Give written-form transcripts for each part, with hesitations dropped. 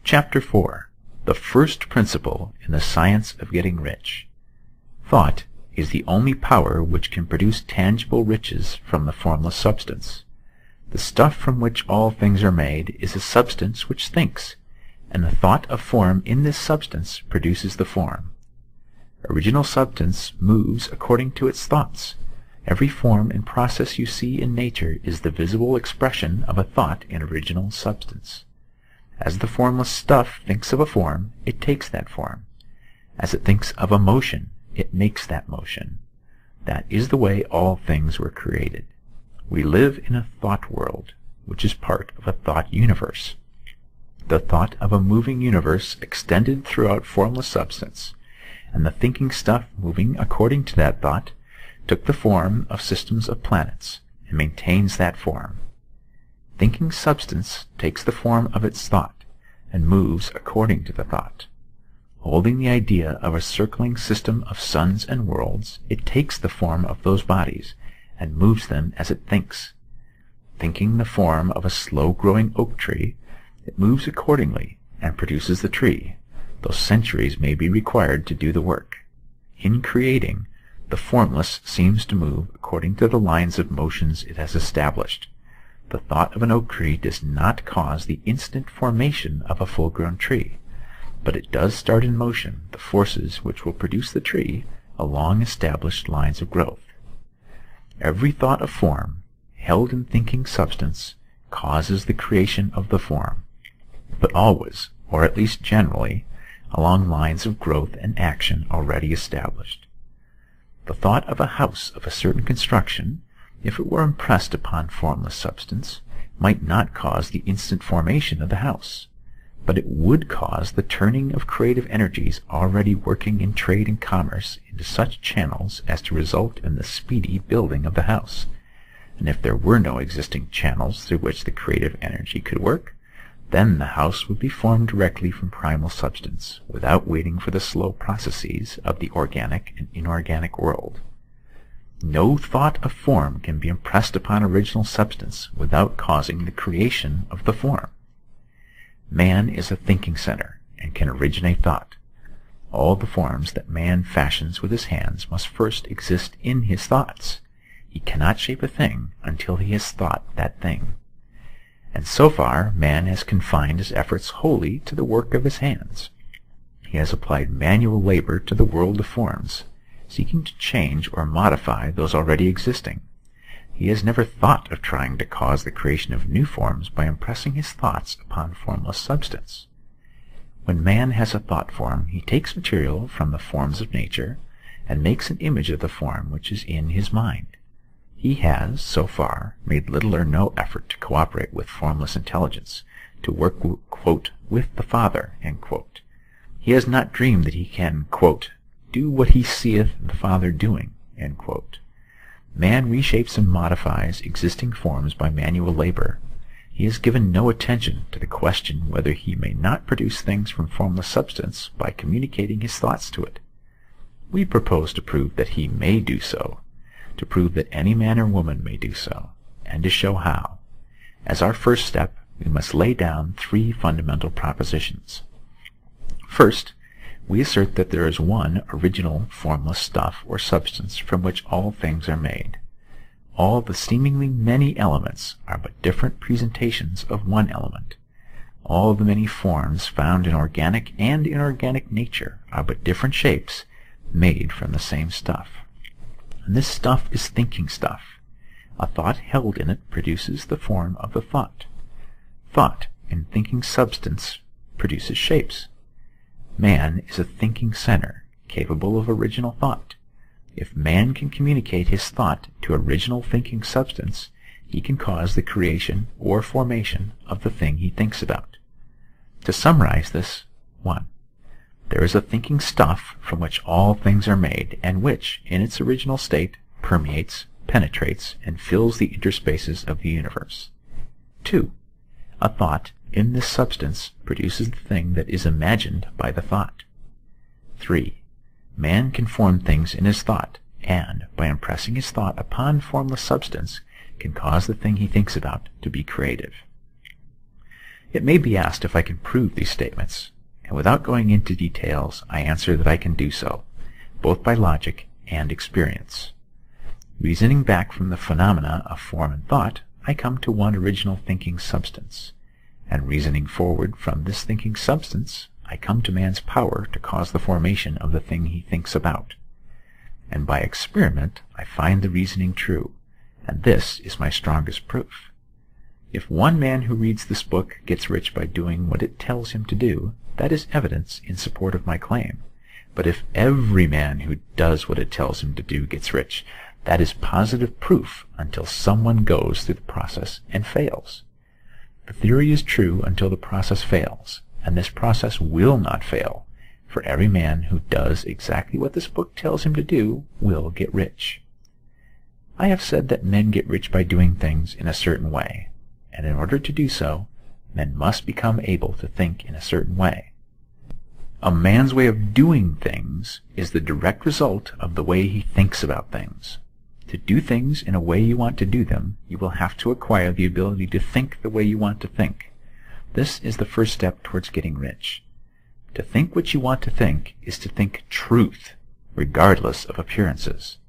Chapter 4. The First Principle in the Science of Getting Rich. Thought is the only power which can produce tangible riches from the formless substance. The stuff from which all things are made is a substance which thinks, and the thought of form in this substance produces the form. Original substance moves according to its thoughts. Every form and process you see in nature is the visible expression of a thought in original substance. As the formless stuff thinks of a form, it takes that form. As it thinks of a motion, it makes that motion. That is the way all things were created. We live in a thought world, which is part of a thought universe. The thought of a moving universe extended throughout formless substance, and the thinking stuff moving according to that thought took the form of systems of planets and maintains that form. Thinking substance takes the form of its thought and moves according to the thought. Holding the idea of a circling system of suns and worlds, it takes the form of those bodies and moves them as it thinks. Thinking the form of a slow-growing oak tree, it moves accordingly and produces the tree, though centuries may be required to do the work. In creating, the formless seems to move according to the lines of motions it has established. The thought of an oak tree does not cause the instant formation of a full-grown tree, but it does start in motion the forces which will produce the tree along established lines of growth. Every thought of form, held in thinking substance, causes the creation of the form, but always, or at least generally, along lines of growth and action already established. The thought of a house of a certain construction, if it were impressed upon formless substance, might not cause the instant formation of the house, but it would cause the turning of creative energies already working in trade and commerce into such channels as to result in the speedy building of the house. And if there were no existing channels through which the creative energy could work, then the house would be formed directly from primal substance, without waiting for the slow processes of the organic and inorganic world. No thought of form can be impressed upon original substance without causing the creation of the form. Man is a thinking center and can originate thought. All the forms that man fashions with his hands must first exist in his thoughts. He cannot shape a thing until he has thought that thing. And so far, man has confined his efforts wholly to the work of his hands. He has applied manual labor to the world of forms, seeking to change or modify those already existing. He has never thought of trying to cause the creation of new forms by impressing his thoughts upon formless substance. When man has a thought form, he takes material from the forms of nature and makes an image of the form which is in his mind. He has, so far, made little or no effort to cooperate with formless intelligence, to work, quote, with the Father, end quote. He has not dreamed that he can, quote, do what he seeth the Father doing, end quote. Man reshapes and modifies existing forms by manual labor. He has given no attention to the question whether he may not produce things from formless substance by communicating his thoughts to it. We propose to prove that he may do so, to prove that any man or woman may do so, and to show how. As our first step, we must lay down 3 fundamental propositions. First, we assert that there is one original formless stuff or substance from which all things are made. All the seemingly many elements are but different presentations of one element. All the many forms found in organic and inorganic nature are but different shapes made from the same stuff. And this stuff is thinking stuff. A thought held in it produces the form of the thought. Thought in thinking substance produces shapes. Man is a thinking center, capable of original thought. If man can communicate his thought to original thinking substance, he can cause the creation or formation of the thing he thinks about. To summarize this, 1. There is a thinking stuff from which all things are made, and which, in its original state, permeates, penetrates, and fills the interspaces of the universe. 2. A thought in this substance produces the thing that is imagined by the thought. 3. Man can form things in his thought, and, by impressing his thought upon formless substance, can cause the thing he thinks about to be creative. It may be asked if I can prove these statements, and without going into details, I answer that I can do so, both by logic and experience. Reasoning back from the phenomena of form and thought, I come to one original thinking substance, and reasoning forward from this thinking substance, I come to man's power to cause the formation of the thing he thinks about. And by experiment, I find the reasoning true, and this is my strongest proof. If one man who reads this book gets rich by doing what it tells him to do, that is evidence in support of my claim. But if every man who does what it tells him to do gets rich, that is positive proof until someone goes through the process and fails. The theory is true until the process fails, and this process will not fail, for every man who does exactly what this book tells him to do will get rich. I have said that men get rich by doing things in a certain way, and in order to do so, men must become able to think in a certain way. A man's way of doing things is the direct result of the way he thinks about things. To do things in a way you want to do them, you will have to acquire the ability to think the way you want to think. This is the first step towards getting rich. To think what you want to think is to think truth, regardless of appearances.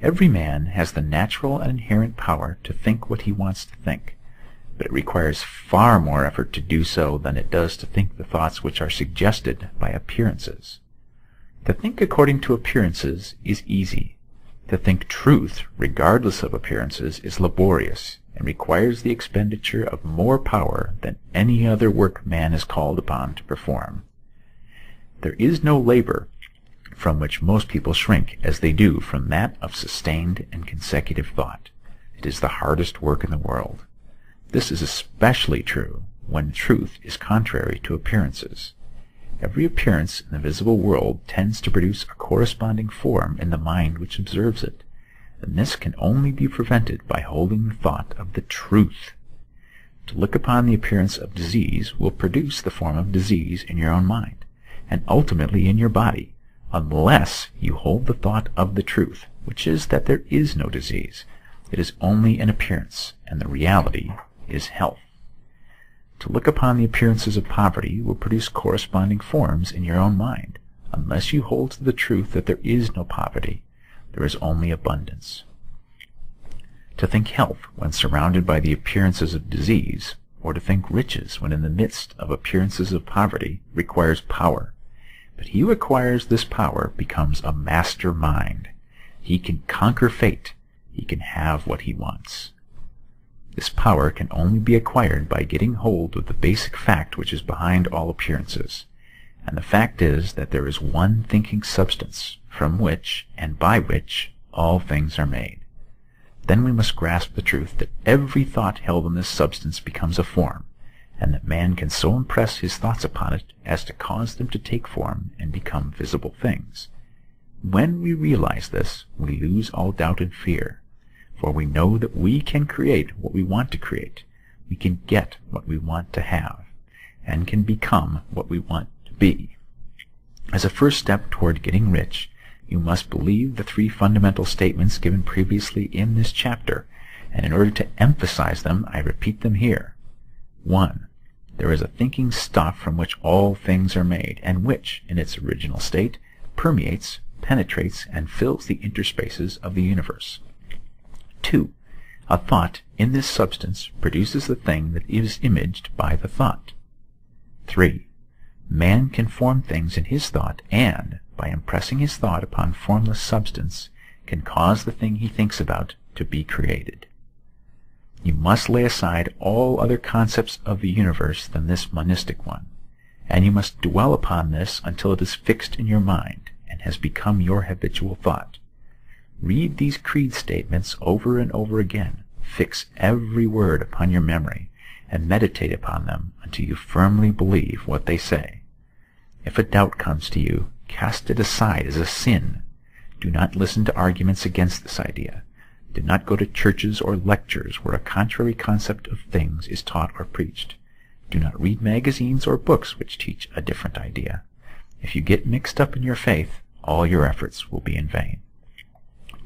Every man has the natural and inherent power to think what he wants to think, but it requires far more effort to do so than it does to think the thoughts which are suggested by appearances. To think according to appearances is easy. To think truth, regardless of appearances, is laborious and requires the expenditure of more power than any other work man is called upon to perform. There is no labor from which most people shrink as they do from that of sustained and consecutive thought. It is the hardest work in the world. This is especially true when truth is contrary to appearances. Every appearance in the visible world tends to produce a corresponding form in the mind which observes it, and this can only be prevented by holding the thought of the truth. To look upon the appearance of disease will produce the form of disease in your own mind, and ultimately in your body, unless you hold the thought of the truth, which is that there is no disease. It is only an appearance, and the reality is health. To look upon the appearances of poverty will produce corresponding forms in your own mind, unless you hold to the truth that there is no poverty, there is only abundance. To think health when surrounded by the appearances of disease, or to think riches when in the midst of appearances of poverty, requires power. But he who acquires this power becomes a master mind. He can conquer fate. He can have what he wants. This power can only be acquired by getting hold of the basic fact which is behind all appearances, and the fact is that there is one thinking substance from which and by which all things are made. Then we must grasp the truth that every thought held in this substance becomes a form, and that man can so impress his thoughts upon it as to cause them to take form and become visible things. When we realize this, we lose all doubt and fear, for we know that we can create what we want to create, we can get what we want to have, and can become what we want to be. As a first step toward getting rich, you must believe the three fundamental statements given previously in this chapter, and in order to emphasize them, I repeat them here. 1. There is a thinking stuff from which all things are made, and which, in its original state, permeates, penetrates, and fills the interspaces of the universe. 2. A thought in this substance produces the thing that is imaged by the thought. 3. Man can form things in his thought and, by impressing his thought upon formless substance, can cause the thing he thinks about to be created. You must lay aside all other concepts of the universe than this monistic one, and you must dwell upon this until it is fixed in your mind and has become your habitual thought. Read these creed statements over and over again, fix every word upon your memory, and meditate upon them until you firmly believe what they say. If a doubt comes to you, cast it aside as a sin. Do not listen to arguments against this idea. Do not go to churches or lectures where a contrary concept of things is taught or preached. Do not read magazines or books which teach a different idea. If you get mixed up in your faith, all your efforts will be in vain.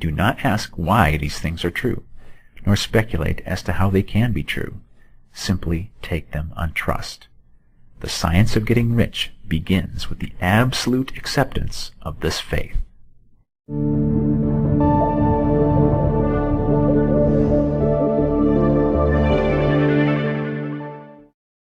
Do not ask why these things are true, nor speculate as to how they can be true. simply take them on trust. The science of getting rich begins with the absolute acceptance of this faith.